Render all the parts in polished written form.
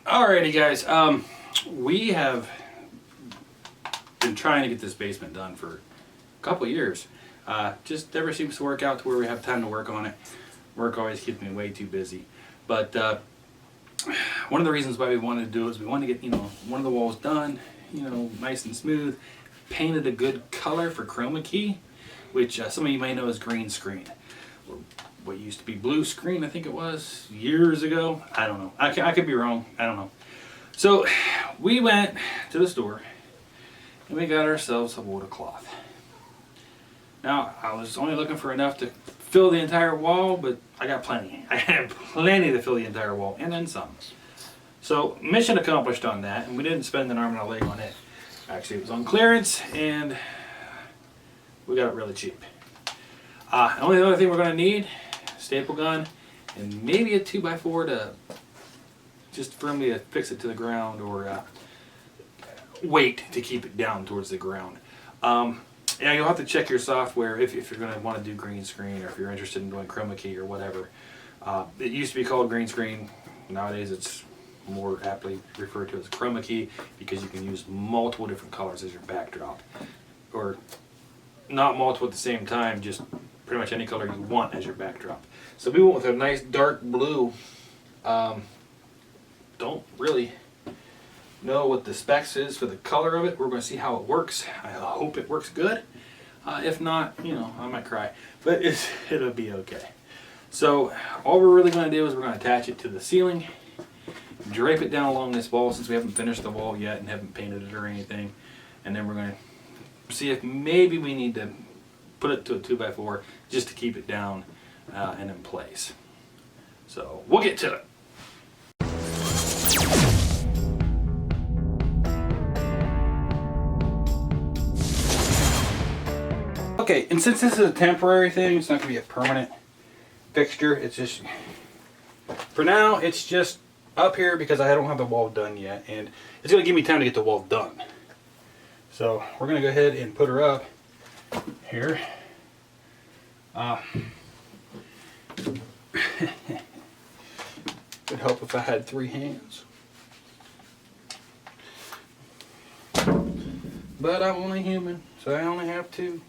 Alrighty guys, we have been trying to get this basement done for a couple years. Just never seems to work out to where we have time to work on it. Work always keeps me way too busy. But one of the reasons why we wanted to do it is we wanted to get, one of the walls done, nice and smooth, painted a good color for Chroma Key, which some of you may know as green screen. Or what used to be blue screen, I think it was, years ago. I don't know. I could be wrong. I don't know. So we went to the store and we got ourselves a wood cloth. Now, I was only looking for enough to fill the entire wall, but I got plenty. I had plenty to fill the entire wall, and then some. So, mission accomplished on that, and we didn't spend an arm and a leg on it. Actually, it was on clearance, and we got it really cheap. Only the other thing we're going to need, staple gun, and maybe a 2x4 to just firmly fix it to the ground, or weight to keep it down towards the ground. Yeah, you'll have to check your software if you're going to want to do green screen, or if you're interested in doing Chroma Key or whatever. It used to be called green screen. Nowadays it's more aptly referred to as Chroma Key, because you can use multiple different colors as your backdrop. Or not multiple at the same time, just pretty much any color you want as your backdrop. So we went with a nice dark blue. Don't really know what the specs is for the color of it. We're going to see how it works. I hope it works good. If not, I might cry, but it'll be okay. So all we're really going to do is we're going to attach it to the ceiling, drape it down along this wall, since we haven't finished the wall yet and haven't painted it or anything, and then we're going to see if maybe we need to put it to a 2x4 just to keep it down and in place. So we'll get to it. Okay, and since this is a temporary thing, it's not going to be a permanent fixture. It's just, for now, it's just up here because I don't have the wall done yet, and it's going to give me time to get the wall done. So we're going to go ahead and put her up here. Would help if I had 3 hands. But I'm only human, so I only have 2.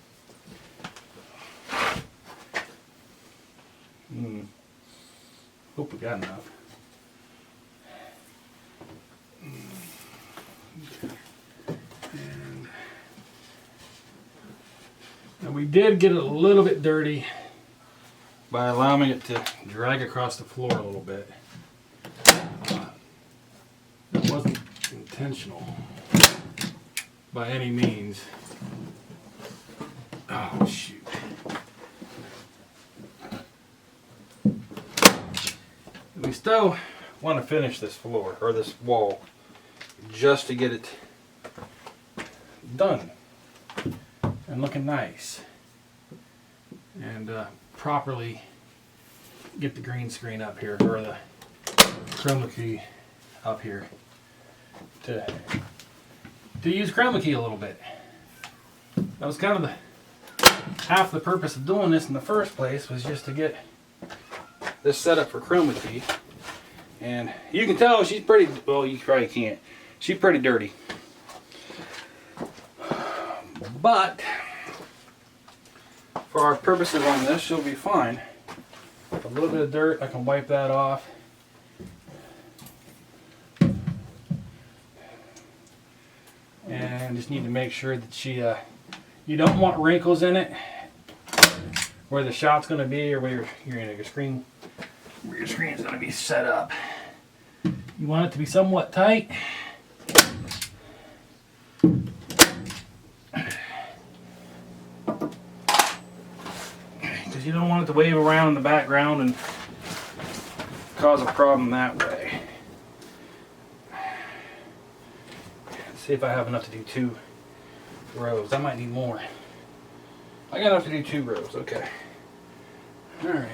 Hope we got enough. Okay. And we did get it a little bit dirty by allowing it to drag across the floor a little bit. It wasn't intentional by any means. Oh shoot. We still want to finish this floor, or this wall, just to get it done and looking nice, and properly get the green screen up here, or the Chroma Key up here, to use Chroma Key a little bit. That was kind of half the purpose of doing this in the first place, was just to get this set up for Chroma Key. And you can tell she's pretty, well, you probably can't, she's pretty dirty, but for our purposes on this, she'll be fine. A little bit of dirt, I can wipe that off. And just need to make sure that she, you don't want wrinkles in it where the shot's going to be, or where your screen, where your screen is going to be set up. You want it to be somewhat tight. Because you don't want it to wave around in the background and cause a problem that way. Let's see if I have enough to do 2 rows. I might need more. I got enough to do 2 rows, okay. Alright.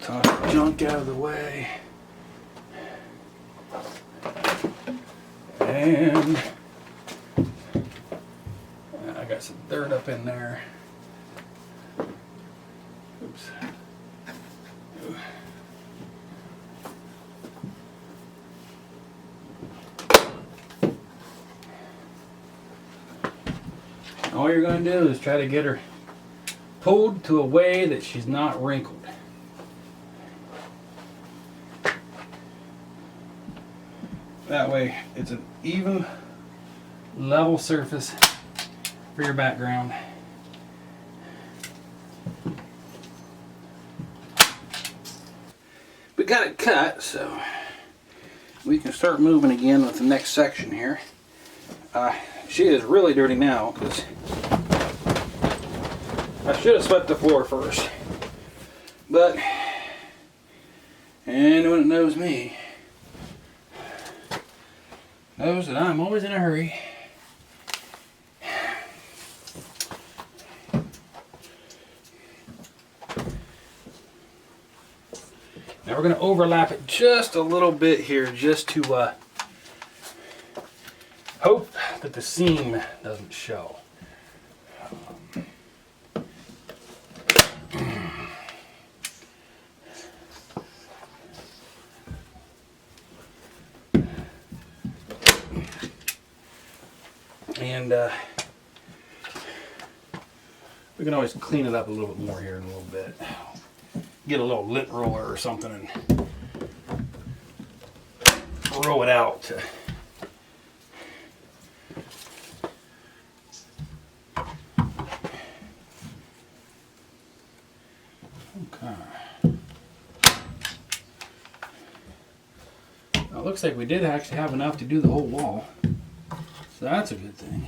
Toss the junk out of the way. And I got some dirt up in there. Oops. all you're going to do is try to get her pulled to a way that she's not wrinkled. That way it's an even, level surface for your background. We got it cut, so we can start moving again with the next section here. She is really dirty now because I should have swept the floor first, but anyone that knows me knows that I'm always in a hurry. Now we're going to overlap it just a little bit here, just to hope that the seam doesn't show. And we can always clean it up a little bit more here in a little bit. Get a little lint roller or something and roll it out. Okay. Now it looks like we did actually have enough to do the whole wall. So that's a good thing.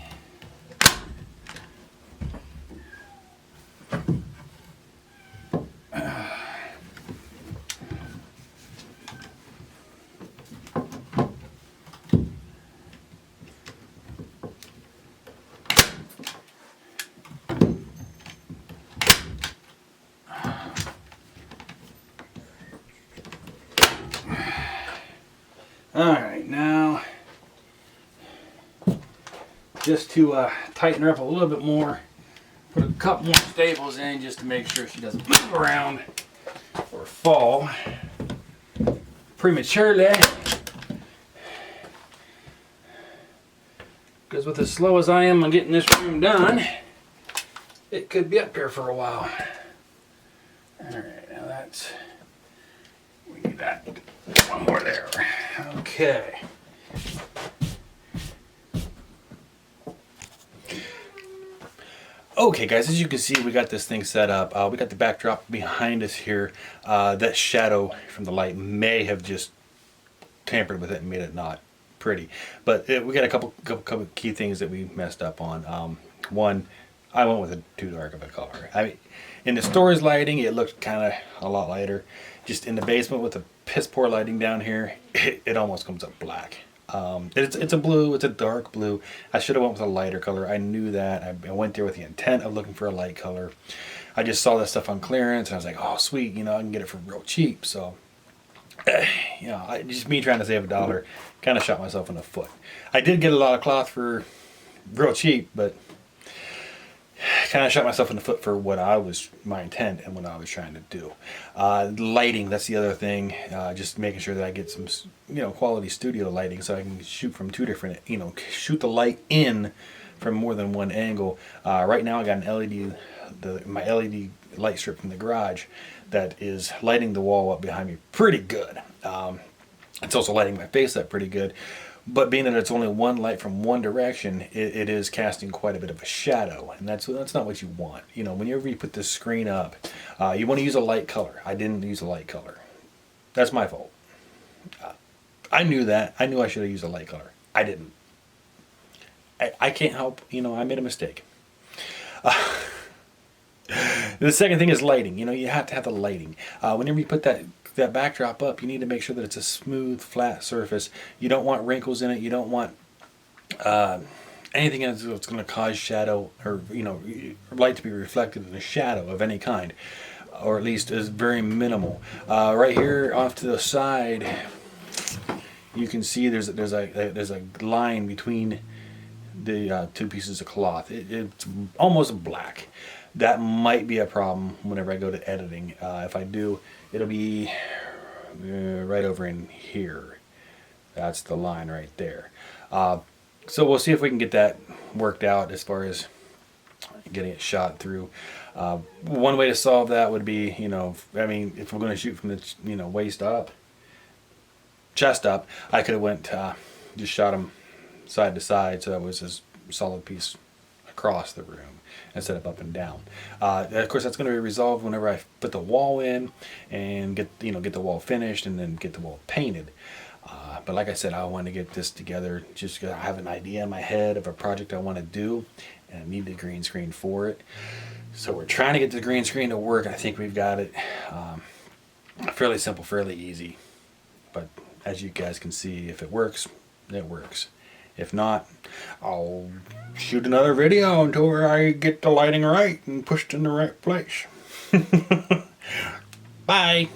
Alright, now just to tighten her up a little bit more, put a couple more staples in just to make sure she doesn't move around or fall prematurely. Because with as slow as I am on getting this room done, it could be up here for a while. Alright, now that's, we need that one more there. Okay. Okay guys, as you can see, we got this thing set up. We got the backdrop behind us here. That shadow from the light may have just tampered with it and made it not pretty. But we got a couple key things that we messed up on. One, I went with too dark of a color. I mean, in the store's lighting, it looked kind of a lot lighter. Just in the basement with the piss poor lighting down here, it almost comes up black. It's a blue, it's a dark blue. I should have went with a lighter color. I knew that. I went there with the intent of looking for a light color. I just saw that stuff on clearance and I was like, oh sweet, you know, I can get it for real cheap. So, you know, just me trying to save $1, kind of shot myself in the foot. I did get a lot of cloth for real cheap, but kind of shot myself in the foot for what my intent and what I was trying to do. Lighting, that's the other thing. Just making sure that I get some, you know, quality studio lighting so I can shoot from two different, you know, shoot the light in from more than one angle. Right now I got an LED, my LED light strip from the garage that is lighting the wall up behind me pretty good. It's also lighting my face up pretty good. But being that it's only one light from one direction, it is casting quite a bit of a shadow, and that's not what you want. You know, whenever you put this screen up, you want to use a light color. I didn't use a light color. That's my fault. I knew that. I knew I should have used a light color. I didn't. I can't help. You know, I made a mistake. The second thing is lighting. You know, you have to have the lighting. Whenever you put that backdrop up, you need to make sure that it's a smooth, flat surface. You don't want wrinkles in it. You don't want anything that's going to cause shadow or, you know, light to be reflected in a shadow of any kind, or at least is very minimal. Right here off to the side, you can see there's a line between the two pieces of cloth. It's almost black. That might be a problem whenever I go to editing. If I do, it'll be right over in here. That's the line right there. So we'll see if we can get that worked out as far as getting it shot through. One way to solve that would be, I mean, if we're going to shoot from the waist up, chest up, I could have went just shot them side to side, so that was a solid piece across the room instead of up and down. Of course, that's going to be resolved whenever I put the wall in and get the wall finished and then get the wall painted. But like I said, I want to get this together just because I have an idea in my head of a project I want to do, and I need the green screen for it. So we're trying to get the green screen to work. I think we've got it. Fairly simple, fairly easy. But as you guys can see, if it works, it works. If not, I'll shoot another video until I get the lighting right and pushed in the right place. Bye.